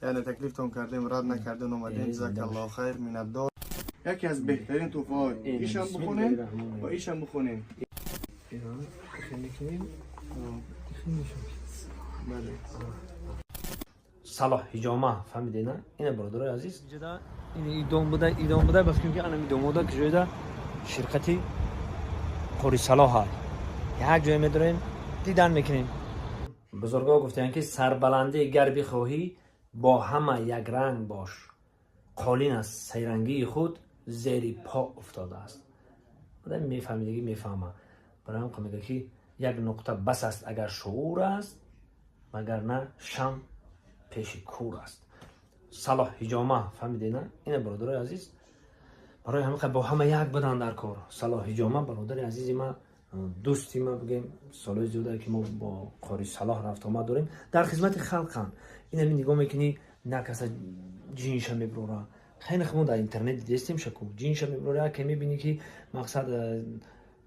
یعنی تکلیفتون کردیم رد نکردین اومدین جزاک الله خیر میندار. یکی از بهترین توفه های ایشم بخونین و ایشم بخونین. صلاح حجامه فهمیدین نه؟ اینه برادرای عزیز این ایدام بوده بفکریم که الان ایدام بوده که جویده شرکتی قوری صلاح های یک جای میداریم دیدن میکنیم. بزرگا گفتن که سربلندی گر بخواهی با همه یک رنگ باش، قالین از سیرنگی خود زیر پا افتاده است. آدم میفهمیدگی میفهمه. برای هم میگه که یک نقطه بس است اگر شعور است، مگر نه شم پیش کور است. صلاح حجامه فهمیدین نه؟ اینه برادرای عزیز برای همه با همه یک بدن در کار. صلاح حجامه برادر عزیزی ما، دوستی ما بگیم، سالهای زیاده که ما با قاری صلاح رفت آمد داریم، در خدمت خلقن. این همین نگاه میکنی نه کسا جینش میبروره. خیلی خمون در اینترنت دیدیم شکو جینش میبروره که میبینی که مقصد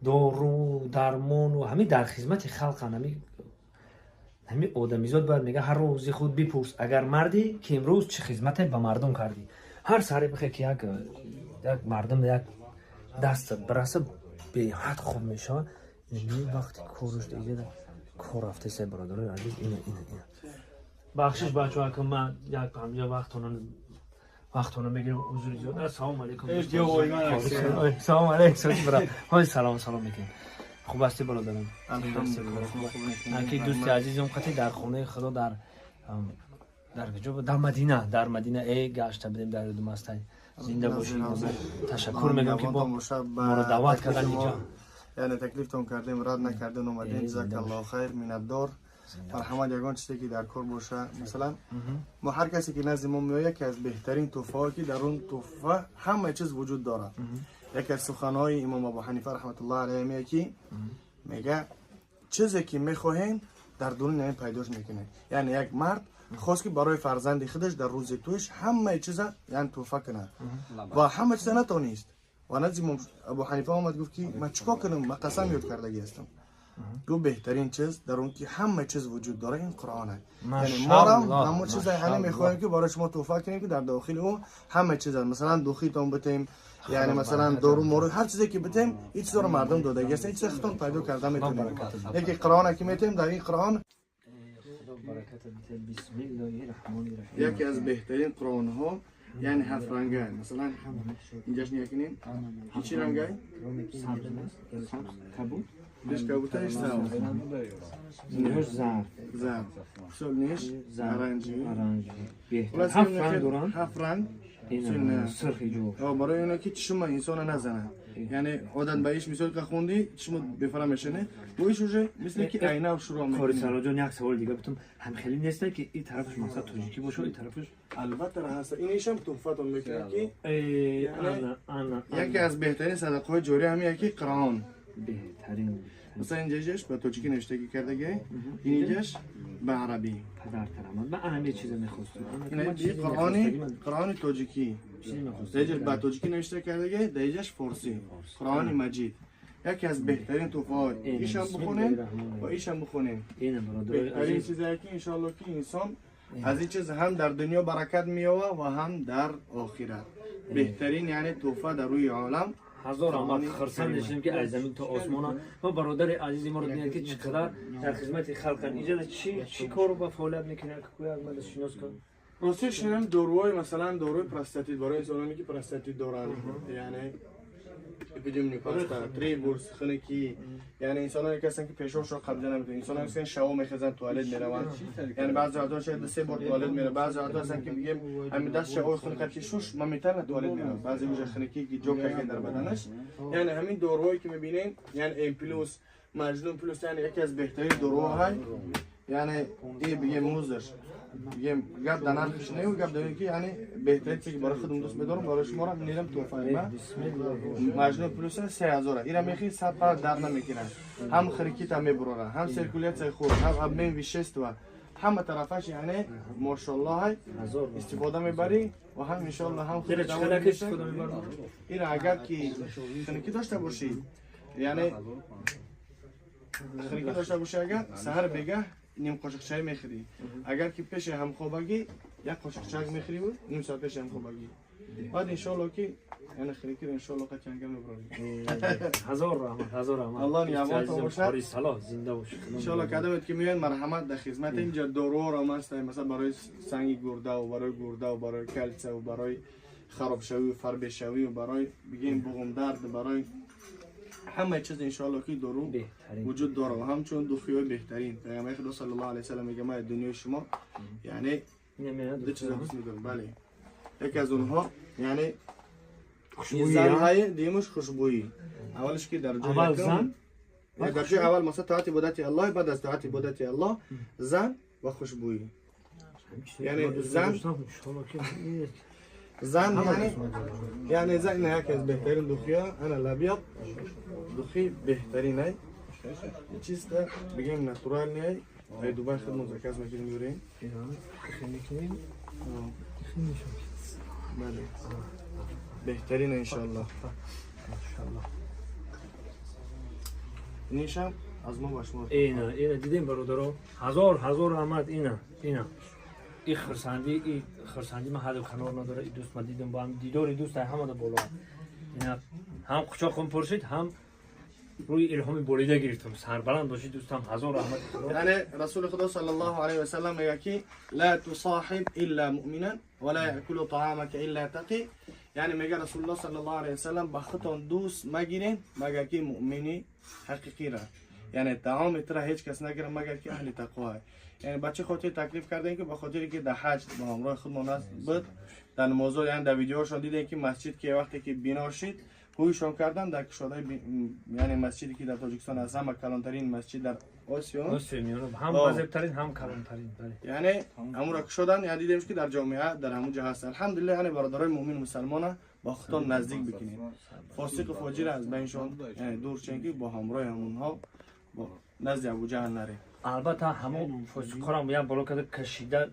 دارو درمان و همین در خدمت خلقن. همین آدمیزاد باید میگه هر روز خود بپرس اگر مردی که امروز چه خدمت به مردم کردی. هر سری بخوای که یک مردم یک دست برسه به حد خوب میشه. این وقتی کورش دیگه کور رفته سه برادرای عزیز اینه. بخشش بچه‌ها که من یک همینجا وقتونو میگیرم حضور زیاد. السلام علیکم. سلام علیکم. سلام میکنم. خوب هستی برادرم؟ الحمدلله. دوست عزیزم قطعی در خونه خدا در مدینه ای گشته بودیم در دومسته. زنده باشید. تشکر میگم که با ما رو دعوت کردن اینجا. یعنی تکلیفتون کردیم رد نکردین اومدین جزاک الله خیر میندار. مرحمت یگان چیزی که در کار باشه. مثلا ما هر کسی که نزد ما میاد که از بهترین توفه که در اون توفه همه چیز وجود داره. یکی از سخنهای امام ابو حنیفه رحمت الله علیه میگه چیزی که میخواهین در دنیا پیداش میکنه. یعنی یک مرد خواست که برای فرزند خودش در روز توش همه چیز یعنی توفه کنه و همه چیز نتونست. و نزد امام ابو حنیفه آمد گفت که من چیکار کنم؟ من قسم یاد کردگی هستم. گفت بهترین چیز در اون که همه چیز وجود داره این قرآنه. یعنی ما هم همون چیز همین میخوایم که برای شما توفه کنیم که در داخل اون همه چیز هست. مثلا دوخیتون بتیم، یعنی مثلا دارو مورو هر چیزی که بتیم این چیزا رو مردم دادگی هست. این چیز خودتون پیدا کرده میتونید. یکی قرآن که میتیم در این قرآن یکی از بهترین قرآن ها یعنی 7 رنگه. مثلا اینجاش نیا کنیم چی رنگه؟ کبوت بیش کبوترش سبز، نیش زرد، سول نیش نارنجی. بهتر 7 رنگ دارن. 7 رنگ این سرخی جو. برای اونا که چشم انسان نزنه. یعنی عادت به ایش مثال که خوندی چشم بفرام میشنه و ایش وجه مثل که عینه و شروع میکنه. کاری سراج جان یک سوال دیگه بتون هم خیلی نیست که این طرفش مثلا تاجیکی باشه این طرفش البته هست. اینش هم توفتون میکنه که انا یکی از بهترین صدقه های جاری همین یکی قرآن بهترین. مثلا اینجاش به تاجیکی نوشته کردگی، اینجاش به عربی. پدر ترم من همه چیز می‌خواستم. این قرآن تاجیکی. اینجاش به تاجیکی نوشته کردگی، اینجاش فارسی. قرآن مجید. یکی از بهترین توفات. ایشم بخونین و ایشم بخونین. بهترین چیزی که ان شاء الله که انسان از این چیز هم در دنیا برکت می‌یابد و هم در آخرت. بهترین یعنی توفه در روی عالم. هزار آمد خرسند نشیم که از زمین تا آسمان. ما برادر عزیزی ما رو دیدن که چقدر در خدمت خلقن. اینجا چی کارو با فعالیت میکنه که کوی از من شناس کن. راستش هم داروهای مثلا داروی پروستاتیت برای انسانانی که پروستاتیت دارن، یعنی اپیدمی پاستا، تریبورس، خنکی، یعنی انسانانی که هستن که پیشابشون قبض نمیکنن، انسانانی هستن شوا میخزن توالت میرون، یعنی بعضی وقتا شاید 3 بار توالت میره، بعضی وقتا هستن که میگیم همین دست شوا خنک که شوش ما میتونه توالت میره، بعضی وقتا خنکی که جو کردن در بدنش. یعنی همین داروهایی که میبینین یعنی ام پلس، مجنون پلس، یعنی یکی از بهترین داروهای یعنی این بگیم موزش بگیم گپ دانر خشنه و گپ داریم که یعنی بهترین چیزی برای خودم دوست بدارم برای شما را میرم توفه ما مجنون پلوس 3000 اینا میخی 100 پر درد نمیکنه، هم خرکیت هم میبره، هم سرکولیت خوب، هم ابمین ویشست و همه طرفش یعنی ماشاءالله استفاده میبری و هم ان شاء الله هم خود استفاده میبری. این اگر که خنکی داشته باشی یعنی خنکی داشته باشی اگر سحر بگه نیم قاشق چای میخوری، اگر که پیش هم خوابگی یک قاشق چرک میخری بود نیم ساعت پیش هم خوب بگی بعد انشالله که یعنی خیلی که انشالله قد چنگم نبرایی هزار رحمت الله نیابان تو باشه قاری سلا زنده باشه انشالله کدامت که میان مرحمت در خدمت اینجا دورو هم هست مثلا برای سنگ گرده و برای گرده و برای کلسه و برای خراب شوی و فربه شوی و برای بگیم بغم درد برای همه چیز انشالله که دورو وجود داره و همچون دخیای بهترین پیامبر خدا صلی الله علیه و سلم میگه ما دنیای شما یعنی دو چیز حسن داره بله یکی از اونها یعنی زن های دیمش خوشبویی اولش که درجه اول زن درجه اول مثلا طاعت عبادت الله بعد از طاعت عبادت الله زن و خوشبویی یعنی زن یعنی زن نه یکی از بهترین دخیا انا لبیض دخی بهترینه چیز ده بگیم ناتورال نه ای دوباره خدمت زکات میکنیم میوریم بله بهترین انشالله نیشم از ما باش ما اینا دیدیم برادرها هزار رحمت اینا این خرسندی من حد کنار نداره این دوست ما دیدم با هم دیدار دوست همه بالا اینا هم قچاق هم پرسید هم روی الهام بریده گرفتم سربلند باشید دوستم هزار رحمت یعنی رسول خدا صلی الله علیه و سلم میگه که لا تصاحب الا مؤمنا ولا یاکل طعامك الا تقی یعنی میگه رسول الله صلی الله علیه و سلم با خودتون دوست مگیرین مگر که مؤمنی حقیقی را یعنی طعام ترا هیچ کس نگیره مگر که اهل تقوا است یعنی بچه خاطر تکلیف کردن که به خاطر که در حج با همراه خودمون بود در موضوع یعنی در ویدیوشون دیدن که مسجد که وقتی که بنا شد کویشون کردن در کشورهای یعنی مسجدی که در تاجیکستان از همه کلانترین مسجد در آسیا هم واجبترین هم کلانترین یعنی همون را کشودن یعنی دیدیم که در جامعه در همون جا هست الحمدلله یعنی برادرای مؤمن مسلمان با خودتون نزدیک بکنید فاسق و فاجر از بینشون یعنی دور شین که با همراه همونها با نزد ابو جهل نره البته همون فاسقا میان بالا کده کشیده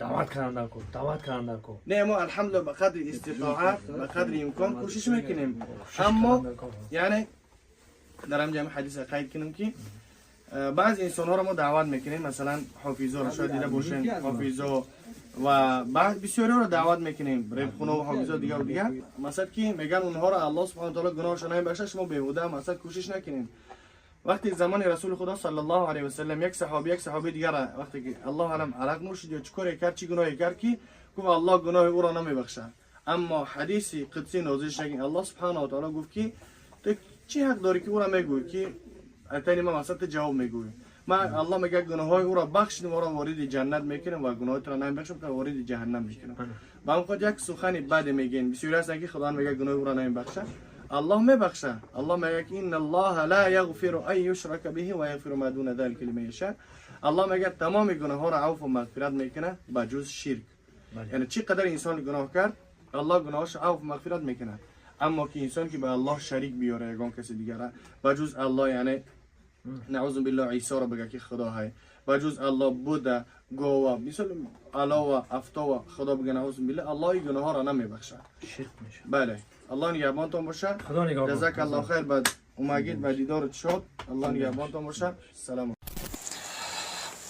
دعوت کردن کو نه ما الحمدلله به قدر استطاعت به قدر امکان کوشش میکنیم اما یعنی در هم جمع حدیث قید کنیم که بعض انسان ها رو ما دعوت میکنیم مثلا حافظا رو شاید دیده باشین حافظا و بعد بسیاری رو دعوت میکنیم ریبخونه و حافظا دیگه و دیگه مثلا که میگن اونها رو الله سبحانه و تعالی گناهشون نمیبخشه شما بیهوده مثلا کوشش نکنین وقتی زمان رسول خدا صلی الله علیه و سلم یک صحابی دیگر وقتی که الله علم عرق نوشید یا چیکار کرد چی گناهی کرد که گفت الله گناه او را نمیبخشه اما حدیث قدسی نازل شد الله سبحانه و تعالی گفت که تو چی حق داری که او را میگویی که اتنی ما مثلا جواب میگویی ما الله میگه گناههای او را بخشیدم او را وارد جنت میکنم و گناهات را نمیبخشم تا وارد جهنم میکنم با اون خود یک سخنی بد میگین بسیاری هستن که خدا میگه گناه او را نمیبخشه الله میبخشه الله میگه که ان الله لا یغفر ان یشرک به و یغفر ما دون ذلک لمن یشاء الله میگه تمام گناه ها را عفو و مغفرت میکنه با جز شرک یعنی چی قدر انسان گناه کرد الله گناهش عفو و مغفرت میکنه اما که انسان که به الله شریک بیاره یگان کسی دیگره با جز الله یعنی نعوذ بالله عیسی را بگه که خدا های با جز الله بوده گواه مثل علاوه افتاوه خدا بگه نعوذ بالله الله گناه ها را نمیبخشه بله الله نگهبانتون باشه جزاک الله خیر بعد اومدید و دیدارت شد الله نگهبانتون باشه سلام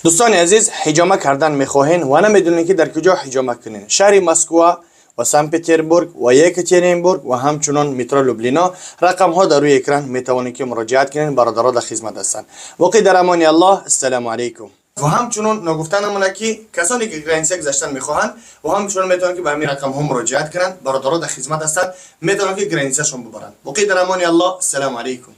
دوستان عزیز حجامه کردن میخواهین و نمیدونین که در کجا حجامه کنین شهر مسکو و سن پترزبورگ و یکاترینبورگ و همچنان مترو لوبلینا رقم ها در روی اکران میتوانید که مراجعت کنین برادران در خدمت هستند واقعی در امان الله السلام علیکم و همچنان نگفتنمونه که کسانی که گرینسک گذاشتن میخواهند و همچنان میتونن که به همین رقم ها مراجعت کنن برادران در خدمت هستند میتونن که گرینسکشون ببرن واقعی در امان الله السلام علیکم